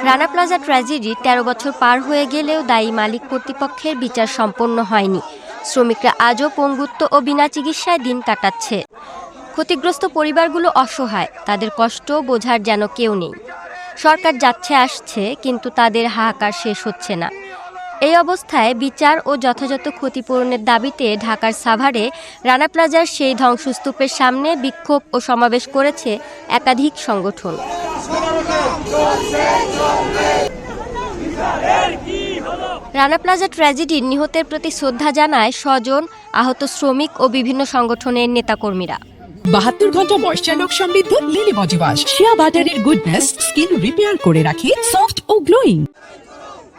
Rana plaza tragedy ১৩ বছর পার হয়ে গেলেও দায়ী মালিক কর্তৃপক্ষের বিচার সম্পন্ন হয়নি। শ্রমিকরা আজও পঙ্গুত্ব ও বিনা চিকিৎসায় দিন কাটাচ্ছে। ক্ষতিগ্রস্ত পরিবারগুলো অসহায়, তাদের কষ্ট বোঝার যেন কেউ নেই। সরকার যাচ্ছে আসছে, কিন্তু তাদের হাহাকার শেষ হচ্ছে না। এই অবস্থায় বিচার ও যথাযথ ক্ষতিপূরণের দাবিতে ঢাকার সাভারে রানা প্লাজার সেই ধ্বংসস্তূপের সামনে বিক্ষোভ ও সমাবেশ করেছে একাধিক সংগঠন। রানা প্লাজা ট্র্যাজেডির নিহতের প্রতি শ্রদ্ধা জানায় স্বজন, আহত শ্রমিক ও বিভিন্ন সংগঠনের নেতাকর্মীরা। ৭২ ঘন্টা ময়শ্চার সমৃদ্ধ লিলি বডি ওয়াশ, শিয়া বাটারের গুডনেস স্কিন রিপেয়ার করে রাখে সফট ও গ্লোয়িং।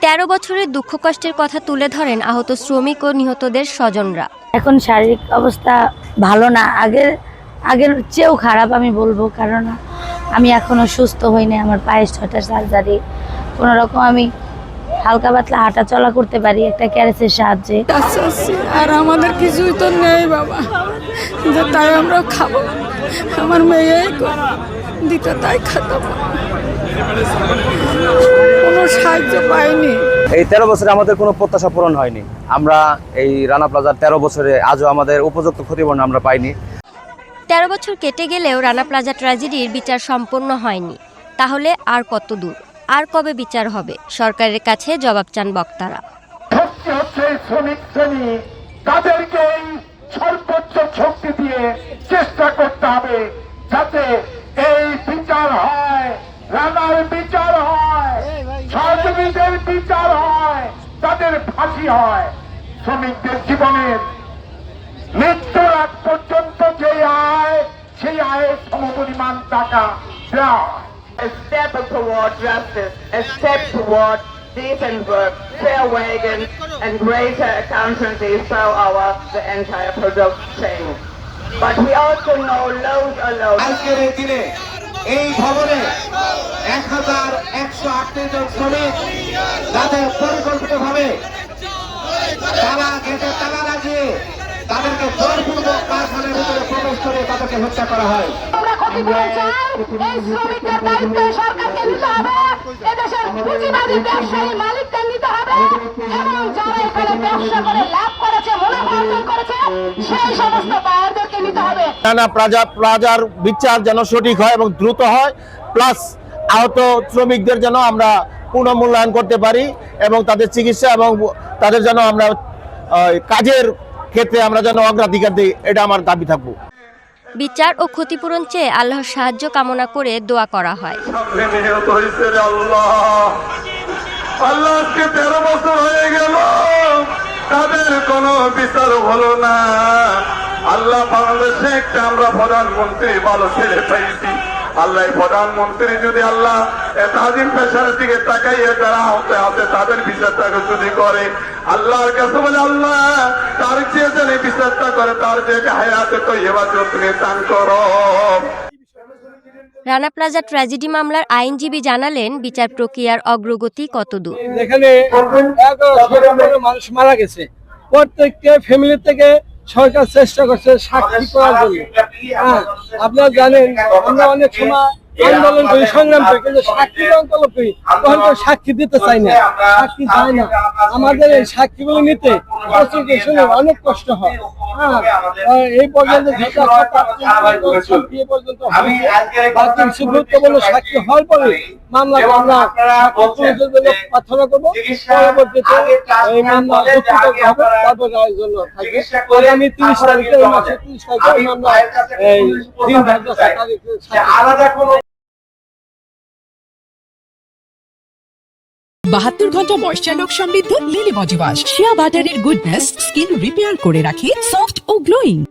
১৩ বছরের দুঃখ কষ্টের কথা তুলে ধরেন আহত শ্রমিক ও নিহতদের স্বজনরা। এখন শারীরিক অবস্থা ভালো না, আগের চেয়েও খারাপ আমি বলবো, কারণ আমি এখনো সুস্থ হইনি। আমার পায়ে ৬টা সার্জারি, কোনো রকম আমি হালকা পাতলা হাঁটা চলা করতে পারি একটা ক্যারেসের সাহায্যে। আর আমাদের কিছুই তো নেই বাবা, যে তাই আমরা খাবো। আমার মেয়ে দিতে তাই খাতাম, কোনো সাহায্য পাইনি। এই ১৩ বছরে আমাদের কোনো প্রত্যাশা পূরণ হয়নি। আমরা এই রানা প্লাজার ১৩ বছরে আজও আমাদের উপযুক্ত ক্ষতিপূরণ আমরা পাইনি। ১৩ বছর কেটে গেলেও রানা প্লাজা ট্র্যাজেডির বিচার সম্পন্ন হয়নি। তাহলে আর কত দূর, আর কবে বিচার হবে? সরকারের কাছে জবাব চান বক্তারা। শ্রমিক শ্রেণী তাদেরকে সর্বোচ্চ শক্তি দিয়ে চেষ্টা করতে হবে যাতে এই বিচার হয়, রানার বিচার হয়, সহযোগীদের বিচার হয়, তাদের ফাঁসি হয়। শ্রমিকদের জীবনের মৃত্যুর আগ পর্যন্ত যে আয়, সেই আয়ের সমপরিমাণ টাকা দেওয়া হয়। A step toward justice, a step toward decent work, fair wages, and greater accountability throughout the entire product chain. But we also know loads alone. আজকের এই দিনে এই ভবনে ১,১৩৮ জন শ্রমিক যাদের পরিকল্পিতভাবে তালা গেটে তালা লাগিয়ে তাদেরকে জোরপূর্বক কারখানার ভিতরে প্রবেশ করে তাদেরকে হত্যা করা হয়। রানা প্লাজার বিচার যেন সঠিক হয় এবং দ্রুত হয়, প্লাস আহত শ্রমিকদের যেন আমরা পুনর্মূল্যায়ন করতে পারি এবং তাদের চিকিৎসা এবং তাদের যেন আমরা কাজের ক্ষেত্রে আমরা যেন অগ্রাধিকার দিই, এটা আমার দাবি থাকবো। বিচার ও ক্ষতিপূরণ চেয়ে আল্লাহর সাহায্য কামনা করে দোয়া করা হয়। আল্লাহকে ১৩ বছর হয়ে গেল, তাদের কোনো বিচার হলো না। আল্লাহ বাংলাদেশে একটা আমরা প্রধানমন্ত্রী ভালো ছেলে পাইছি। আল্লাহ প্রধানমন্ত্রী যদি আল্লাহ তাজিম পেশার দিকে তাকাইয়ে যারা হতে হতে তাদের বিচারটাকে যদি করে, আল্লাহর কাছে বলে আল্লাহ তার চেয়ে যেন বিচারটা করে, তার যে হায়াতে তো এবার তুমি দান করো। রানা প্লাজা ট্র্যাজেডি মামলার আইনজীবী জানালেন বিচার প্রক্রিয়ার অগ্রগতি কতদূর। এখানে মানুষ মারা গেছে, প্রত্যেকটা ফ্যামিলি থেকে সরকার চেষ্টা করছে সাক্ষী করার জন্য। আপনারা জানেন আমরা অনেক সময় আন্দোলন করি, সংগ্রাম করি, কিন্তু সাক্ষী আন্দোলন করি তখন কেউ সাক্ষী দিতে চাই না, সাক্ষী চায় না। আমাদের এই সাক্ষীগুলো নিতে অনেক কষ্ট হয়। এই পর্যন্ত গুরুত্বপূর্ণ সাক্ষী হওয়ার পরে মামলাকে আমরা প্রার্থনা করবো। পরবর্তীতে এই মামলা তারপর রায়ের জন্য থাকবে। আগামী ৩০ তারিখে এই মাসের ৩০ তারিখে মামলা এই দিন ধার্য আলাদা কোনো ৭২ ঘন্টা ময়শ্চার সমৃদ্ধ লিলি বডি ওয়াশ, শিয়া বাটারের গুডনেস স্কিন রিপেয়ার করে রাখে সফট ও গ্লোয়িং।